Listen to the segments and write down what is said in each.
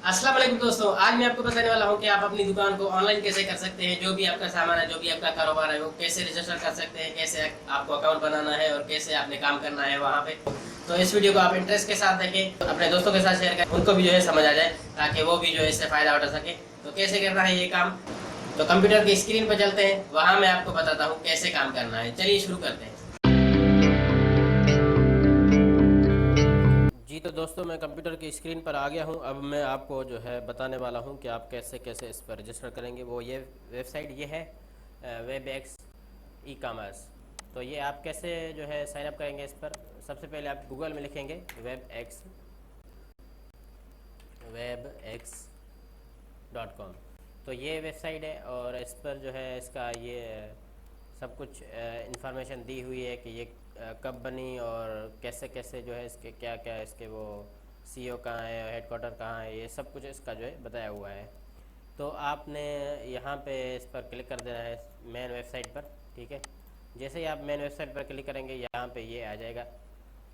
अस्सलाम वालेकुम दोस्तों, आज मैं आपको बताने वाला हूं कि आप अपनी दुकान को ऑनलाइन कैसे कर सकते हैं। जो भी आपका सामान है, जो भी आपका कारोबार है, वो कैसे रजिस्टर कर सकते हैं, कैसे आपको अकाउंट बनाना है और कैसे आपने काम करना है वहां पे। तो इस वीडियो को आप इंटरेस्ट के साथ देखें, अपने दोस्तों के साथ शेयर करें, उनको भी जो है समझ आ जाए, ताकि वो भी जो है इससे फायदा उठा सके। तो कैसे करना है ये काम, तो कंप्यूटर की स्क्रीन पर चलते हैं, वहां मैं आपको बताता हूँ कैसे काम करना है। चलिए शुरू करते हैं। जी तो दोस्तों, मैं कंप्यूटर की स्क्रीन पर आ गया हूं। अब मैं आपको जो है बताने वाला हूं कि आप कैसे कैसे इस पर रजिस्टर करेंगे। वो ये वेबसाइट ये है वेब एक्स ई कॉमर्स। तो ये आप कैसे जो है साइन अप करेंगे इस पर। सबसे पहले आप गूगल में लिखेंगे webx.com। तो ये वेबसाइट है और इस पर जो है इसका ये सब कुछ इंफॉर्मेशन दी हुई है कि ये कब बनी और कैसे कैसे जो है इसके क्या क्या इसके वो सीईओ कहाँ है, हेडक्वार्टर कहाँ है, ये सब कुछ इसका जो है बताया हुआ है। तो आपने यहाँ पे इस पर क्लिक कर देना है मेन वेबसाइट पर। ठीक है, जैसे ही आप मेन वेबसाइट पर क्लिक करेंगे यहाँ पे ये आ जाएगा।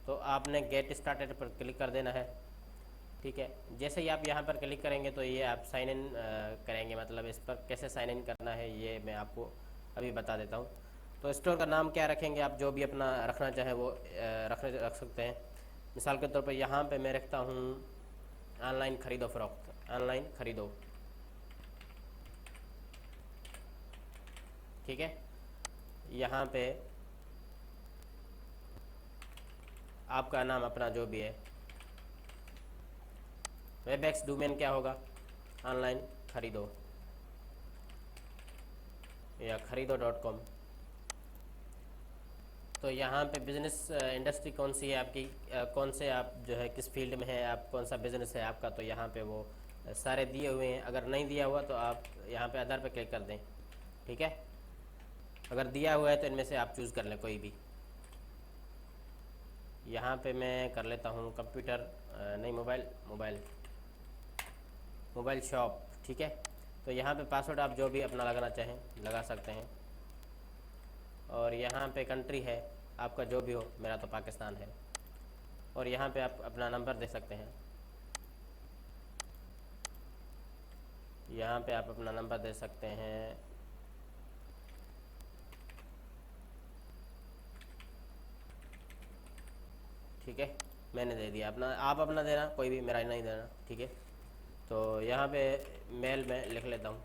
तो आपने गेट स्टार्टेड पर क्लिक कर देना है। ठीक है, जैसे ही आप यहाँ पर क्लिक करेंगे तो ये आप साइन इन करेंगे, मतलब इस पर कैसे साइन इन करना है ये मैं आपको अभी बता देता हूँ। तो स्टोर का नाम क्या रखेंगे, आप जो भी अपना रखना चाहें वो रख सकते हैं। मिसाल के तौर पर यहाँ पे मैं रखता हूँ ऑनलाइन ख़रीदो फ़रोख्त, ऑनलाइन ख़रीदो। ठीक है, यहाँ पे आपका नाम अपना जो भी है, वेबएक्स डोमेन क्या होगा, ऑनलाइन ख़रीदो या खरीदो.com। तो यहाँ पे बिज़नेस इंडस्ट्री कौन सी है आपकी, कौन से आप जो है किस फील्ड में है, आप कौन सा बिज़नेस है आपका, तो यहाँ पे वो सारे दिए हुए हैं। अगर नहीं दिया हुआ तो आप यहाँ पे अदर पे क्लिक कर दें। ठीक है, अगर दिया हुआ है तो इनमें से आप चूज़ कर लें कोई भी। यहाँ पे मैं कर लेता हूँ कंप्यूटर नहीं, मोबाइल मोबाइल मोबाइल शॉप। ठीक है, तो यहाँ पे पासवर्ड आप जो भी अपना लगाना चाहें लगा सकते हैं। और यहाँ पे कंट्री है आपका जो भी हो, मेरा तो पाकिस्तान है। और यहाँ पे आप अपना नंबर दे सकते हैं, यहाँ पे आप अपना नंबर दे सकते हैं। ठीक है, मैंने दे दिया अपना, आप अपना देना, कोई भी, मेरा नहीं देना। ठीक है, तो यहाँ पे मेल में लिख लेता हूँ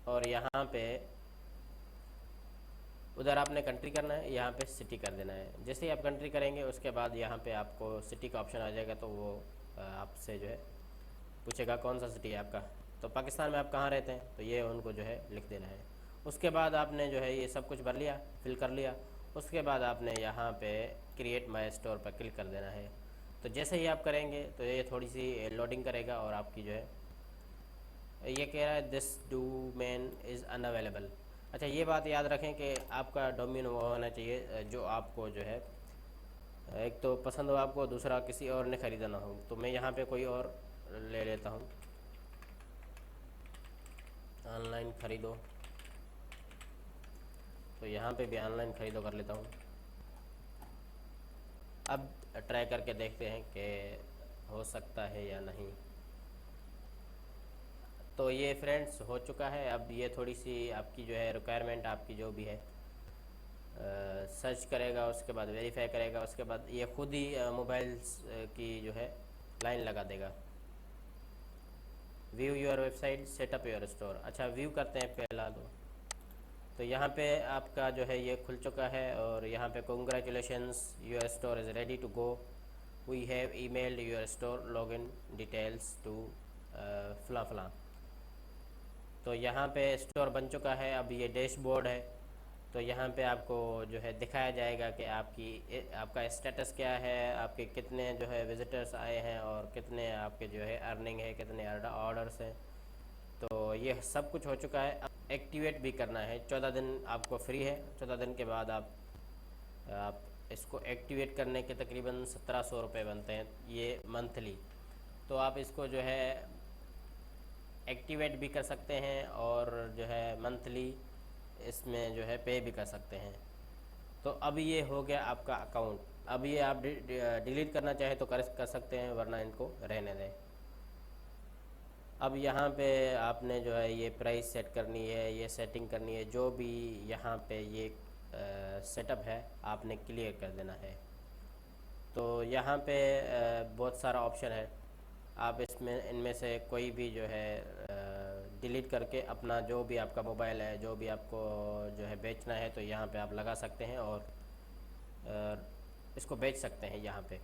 और यहाँ पे उधर आपने कंट्री करना है, यहाँ पे सिटी कर देना है। जैसे ही आप कंट्री करेंगे उसके बाद यहाँ पे आपको सिटी का ऑप्शन आ जाएगा। तो वो आपसे जो है पूछेगा कौन सा सिटी है आपका, तो पाकिस्तान में आप कहाँ रहते हैं, तो ये उनको जो है लिख देना है। उसके बाद आपने जो है ये सब कुछ भर लिया, फिल कर लिया। उसके बाद आपने यहाँ पे क्रिएट माई स्टोर पर क्लिक कर देना है। तो जैसे ही आप करेंगे तो ये थोड़ी सी लोडिंग करेगा और आपकी जो है ये कह रहा है दिस डोमेन इज़ अनअवेलेबल। अच्छा, ये बात याद रखें कि आपका डोमेन वो होना चाहिए जो आपको जो है एक तो पसंद हो आपको, दूसरा किसी और ने ख़रीदा ना हो। तो मैं यहाँ पे कोई और ले लेता हूँ, ऑनलाइन ख़रीदो। तो यहाँ पे भी ऑनलाइन ख़रीदो कर लेता हूँ। अब ट्राई करके देखते हैं कि हो सकता है या नहीं। तो ये फ्रेंड्स हो चुका है। अब ये थोड़ी सी आपकी जो है रिक्वायरमेंट आपकी जो भी है सर्च करेगा, उसके बाद वेरीफाई करेगा, उसके बाद ये खुद ही मोबाइल्स की जो है लाइन लगा देगा। View your website, setup your store. अच्छा, व्यू करते हैं पहला तो यहाँ पे आपका जो है ये खुल चुका है और यहाँ पे congratulations your store is ready to go, we have emailed your store login details to फला फला। तो यहाँ पे स्टोर बन चुका है। अब ये डैशबोर्ड है, तो यहाँ पे आपको जो है दिखाया जाएगा कि आपका स्टेटस क्या है, आपके कितने जो है विजिटर्स आए हैं और कितने आपके जो है अर्निंग है, कितने ऑर्डर्स हैं। तो ये सब कुछ हो चुका है। अब एक्टिवेट भी करना है। 14 दिन आपको फ्री है, 14 दिन के बाद आप इसको एक्टिवेट करने के तकरीबन 1700 रुपये बनते हैं ये मंथली। तो आप इसको जो है एक्टिवेट भी कर सकते हैं और जो है मंथली इसमें जो है पे भी कर सकते हैं। तो अब ये हो गया आपका अकाउंट। अब ये आप डिलीट करना चाहे तो कर सकते हैं, वरना इनको रहने दें। अब यहाँ पे आपने जो है ये प्राइस सेट करनी है, ये सेटिंग करनी है, जो भी यहाँ पे ये सेटअप है आपने क्लियर कर देना है। तो यहाँ पे बहुत सारा ऑप्शन है, आप इसमें इनमें से कोई भी जो है डिलीट करके अपना जो भी आपका मोबाइल है, जो भी आपको जो है बेचना है, तो यहाँ पे आप लगा सकते हैं और इसको बेच सकते हैं यहाँ पे।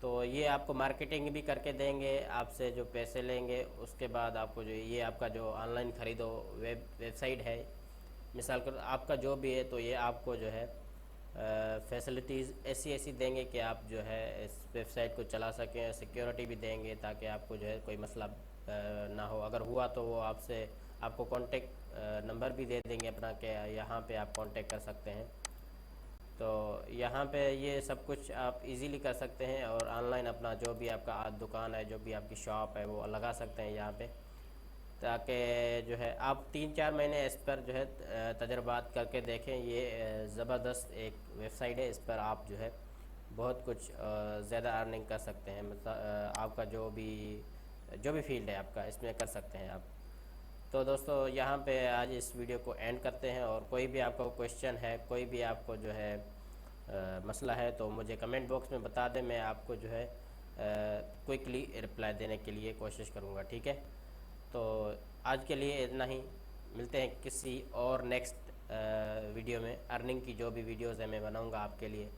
तो ये आपको मार्केटिंग भी करके देंगे, आपसे जो पैसे लेंगे उसके बाद आपको जो ये आपका जो ऑनलाइन ख़रीदो वेबसाइट है, मिसाल कर आपका जो भी है, तो ये आपको जो है फैसिलिटीज़ ऐसी ऐसी देंगे कि आप जो है इस वेबसाइट को चला सकें, सिक्योरिटी भी देंगे ताकि आपको जो है कोई मसला ना हो। अगर हुआ तो वो आपसे आपको कांटेक्ट नंबर भी दे देंगे अपना, कि यहाँ पे आप कांटेक्ट कर सकते हैं। तो यहाँ पे ये सब कुछ आप इजीली कर सकते हैं और ऑनलाइन अपना जो भी आपका दुकान है, जो भी आपकी शॉप है, वो लगा सकते हैं यहाँ पे, ताकि जो है आप 3-4 महीने इस पर जो है तजर्बात करके देखें। ये ज़बरदस्त एक वेबसाइट है, इस पर आप जो है बहुत कुछ ज़्यादा अर्निंग कर सकते हैं। मतलब आपका जो भी फील्ड है आपका, इसमें कर सकते हैं आप। तो दोस्तों यहाँ पे आज इस वीडियो को एंड करते हैं, और कोई भी आपका क्वेश्चन है, कोई भी आपको जो है मसला है, तो मुझे कमेंट बॉक्स में बता दें, मैं आपको जो है क्विकली रिप्लाई देने के लिए कोशिश करूँगा, ठीक है। तो आज के लिए इतना ही, मिलते हैं किसी और नेक्स्ट वीडियो में। अर्निंग की जो भी वीडियोज़ है मैं बनाऊँगा आपके लिए,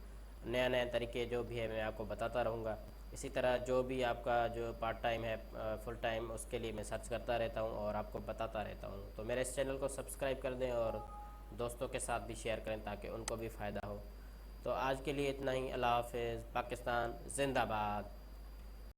नया नया तरीके जो भी है मैं आपको बताता रहूँगा। इसी तरह जो भी आपका जो पार्ट टाइम है, फुल टाइम, उसके लिए मैं सर्च करता रहता हूँ और आपको बताता रहता हूँ। तो मेरे इस चैनल को सब्सक्राइब कर दें और दोस्तों के साथ भी शेयर करें ताकि उनको भी फ़ायदा हो। तो आज के लिए इतना ही। अल्लाह हाफ़िज़। पाकिस्तान जिंदाबाद।